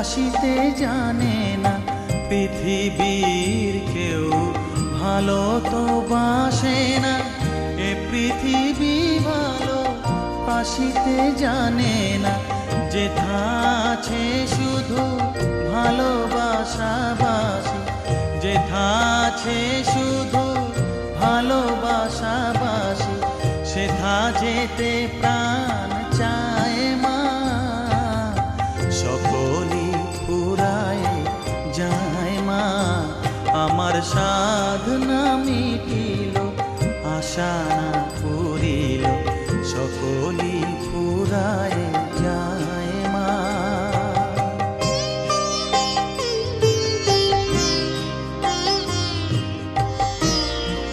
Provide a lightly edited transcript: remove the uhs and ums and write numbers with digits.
বাসিতে জানে না, পৃথিবীর কেউ ভালো তো বাসে না। এ পৃথিবী ভালো বাসিতে জানে না, যেথা আছে শুধু ভালোবাসাবাসি, যেথা আছে শুধু ভালোবাসাবাসি, সেথা যেতে প্রাণ চায় মা। সকলই ফুরায় যায় মা, আমার সাধনা মিটিল, আশা না পুরিল, সকলই ফুরায়